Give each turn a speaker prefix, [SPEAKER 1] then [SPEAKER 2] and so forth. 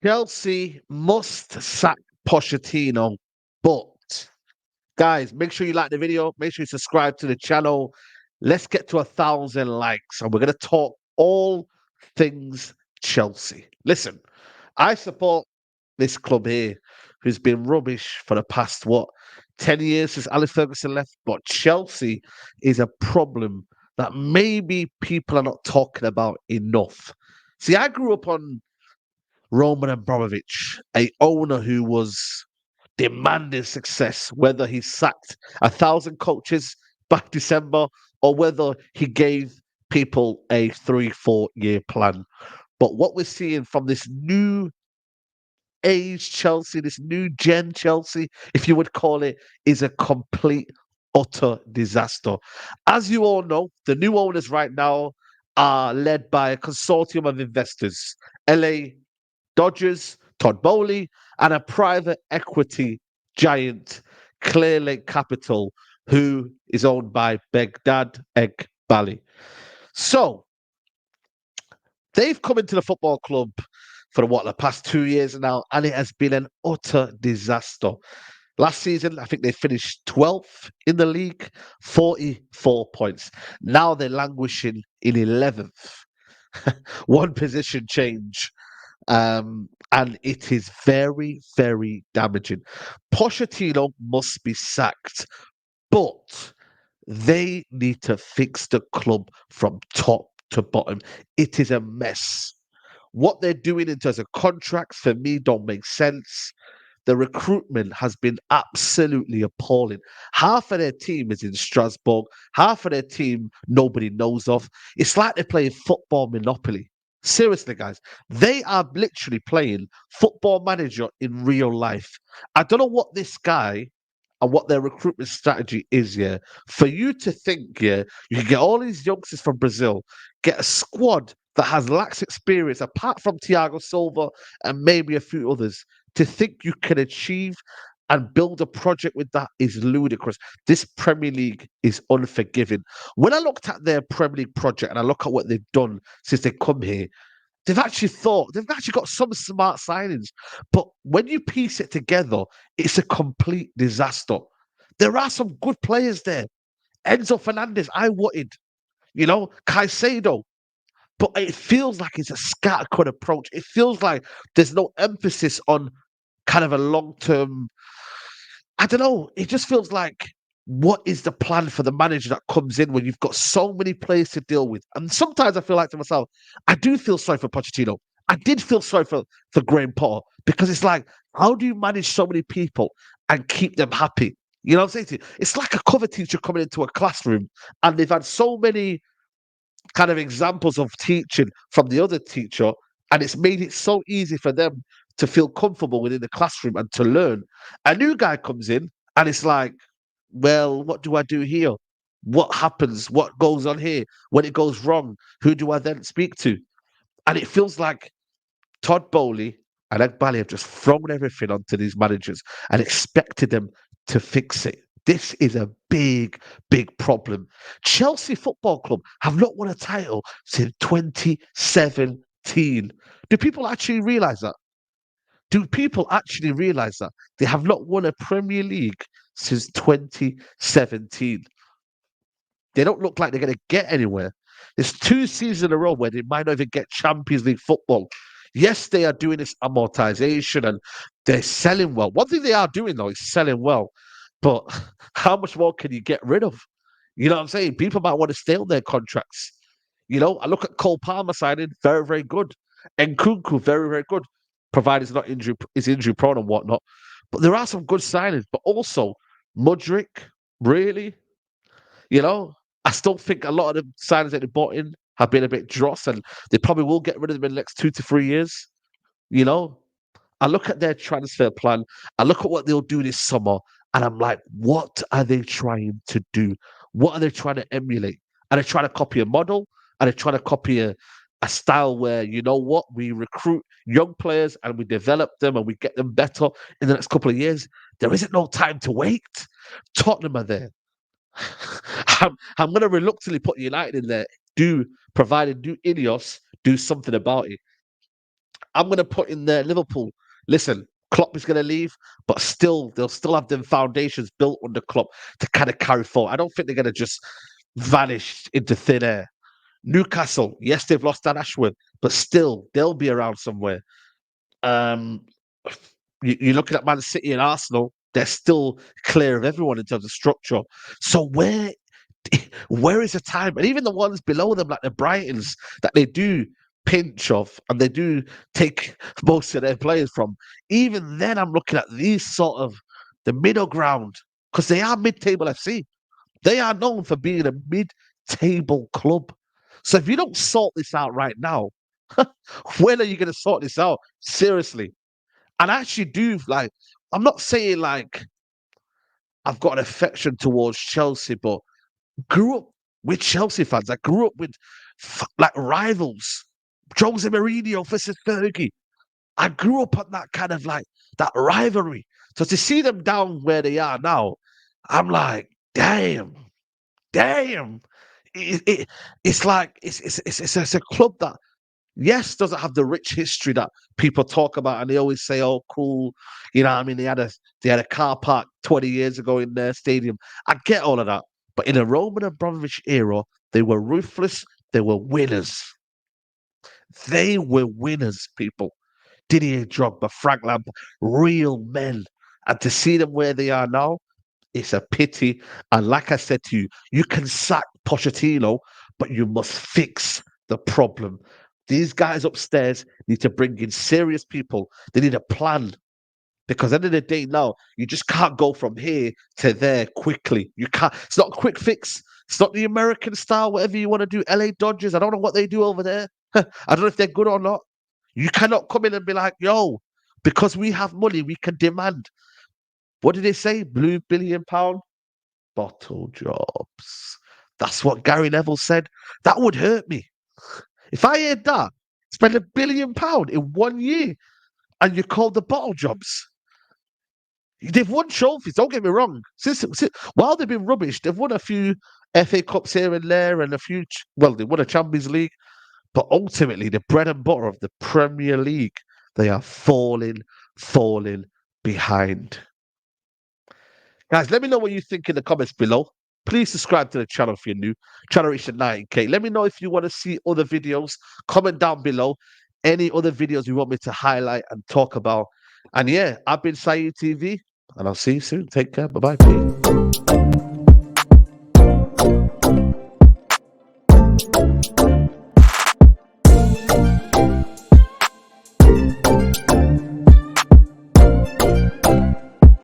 [SPEAKER 1] Chelsea must sack Pochettino, but guys, make sure you like the video. Make sure you subscribe to the channel. Let's get to 1,000 likes, and we're gonna talk all things Chelsea. Listen, I support this club here, who's been rubbish for the past 10 years since Alex Ferguson left. But Chelsea is a problem that maybe people are not talking about enough. See, I grew up on Roman Abramovich, a owner who was demanding success, whether he sacked 1,000 coaches by December or whether he gave people a 3, 4 year plan. But what we're seeing from this new age Chelsea, this new gen Chelsea, if you would call it, is a complete, utter disaster. As you all know, the new owners right now are led by a consortium of investors. LA Dodgers, Todd Bowley, and a private equity giant, Clear Lake Capital, who is owned by Begdad Egg Bally. So they've come into the football club for the past 2 years now, and it has been an utter disaster. Last season, I think they finished 12th in the league, 44 points. Now they're languishing in 11th. One position change. And it is very, very damaging. Pochettino must be sacked, but they need to fix the club from top to bottom. It is a mess. What they're doing in terms of contracts for me don't make sense. The recruitment has been absolutely appalling. Half of their team is in Strasbourg, half of their team nobody knows of. It's like they're playing football monopoly. Seriously, guys, they are literally playing football manager in real life. I don't know what this guy and what their recruitment strategy is, yeah. For you to think, yeah, you can get all these youngsters from Brazil, get a squad that has lax experience, apart from Thiago Silva and maybe a few others, to think you can achieve and build a project with that is ludicrous. This Premier League is unforgiving. When I looked at their Premier League project and I look at what they've done since they come here, they've actually got some smart signings. But when you piece it together, it's a complete disaster. There are some good players there. Enzo Fernandez, I wanted, Caicedo. But it feels like it's a scattercut approach. It feels like there's no emphasis on kind of a long term. I don't know. It just feels like what is the plan for the manager that comes in when you've got so many players to deal with? And sometimes I feel like to myself, I do feel sorry for Pochettino. I did feel sorry for Graham Potter because it's like, how do you manage so many people and keep them happy? You know what I'm saying to you? It's like a cover teacher coming into a classroom and they've had so many kind of examples of teaching from the other teacher, and it's made it so easy for them to feel comfortable within the classroom and to learn. A new guy comes in, and it's like, well, what do I do here? What happens? What goes on here? When it goes wrong, who do I then speak to? And it feels like Todd Bowley and Ed Bally have just thrown everything onto these managers and expected them to fix it. This is a big, big problem. Chelsea Football Club have not won a title since 2017. Do people actually realize that? Do people actually realize that? They have not won a Premier League since 2017. They don't look like they're going to get anywhere. There's 2 seasons in a row where they might not even get Champions League football. Yes, they are doing this amortization and they're selling well. One thing they are doing though is selling well, but how much more can you get rid of? You know what I'm saying? People might want to stay on their contracts. I look at Cole Palmer signing, very, very good. And Kunku, very, very good, provided he's not injury prone and whatnot. But there are some good signings, but also Mudrick, really? You know, I still think a lot of the signings that they bought in have been a bit dross, and they probably will get rid of them in the next 2 to 3 years. You know, I look at their transfer plan, I look at what they'll do this summer, and I'm like, what are they trying to do? What are they trying to emulate? Are they trying to copy a model? Are they trying to copy a style where, you know what, we recruit young players and we develop them and we get them better in the next couple of years? There isn't no time to wait. Tottenham are there. I'm going to reluctantly put United in there. Do provided do Ineos do something about it. I'm gonna put in there Liverpool. Listen, Klopp is gonna leave, but still they'll still have them foundations built under Klopp to kind of carry forward. I don't think they're gonna just vanish into thin air. Newcastle, yes, they've lost Dan Ashworth, but still they'll be around somewhere. Um, you're looking at Man City and Arsenal; they're still clear of everyone in terms of structure. So where is the time? And even the ones below them, like the Brightons, that they do pinch off and they do take most of their players from. Even then, I'm looking at these sort of the middle ground because they are mid-table FC. They are known for being a mid-table club. So if you don't sort this out right now, when are you going to sort this out? Seriously. And I actually do like. I'm not saying like I've got an affection towards Chelsea, but grew up with Chelsea fans. I grew up with like rivals. Jose Mourinho versus Fergie. I grew up on that kind of like that rivalry. So to see them down where they are now, I'm like, damn, damn. It's like it's a club that yes doesn't have the rich history that people talk about, and they always say, "Oh, cool," you know. What I mean, they had a car park 20 years ago in their stadium. I get all of that, but in a Roman Abramovich era, they were ruthless. They were winners. They were winners, people. Didier Drogba, Frank Lampard, real men, and to see them where they are now, it's a pity. And like I said to you, you can sack Pochettino, but you must fix the problem. These guys upstairs need to bring in serious people. They need a plan. Because at the end of the day, now you just can't go from here to there quickly. You can't. It's not a quick fix. It's not the American style, whatever you want to do. LA Dodgers. I don't know what they do over there. I don't know if they're good or not. You cannot come in and be like, yo, because we have money, we can demand. What did they say? Blue £1 billion bottle jobs. That's what Gary Neville said. That would hurt me. If I heard that, spend £1 billion in 1 year and you call the bottle jobs. They've won trophies, don't get me wrong. While they've been rubbish, they've won a few FA Cups here and there and a few, well, they won a Champions League. But ultimately, the bread and butter of the Premier League, they are falling behind. Guys, let me know what you think in the comments below. Please subscribe to the channel if you're new. Channel reached 90K. Let me know if you want to see other videos. Comment down below any other videos you want me to highlight and talk about. And yeah, I've been Saeed TV, and I'll see you soon. Take care. Bye-bye. Peace.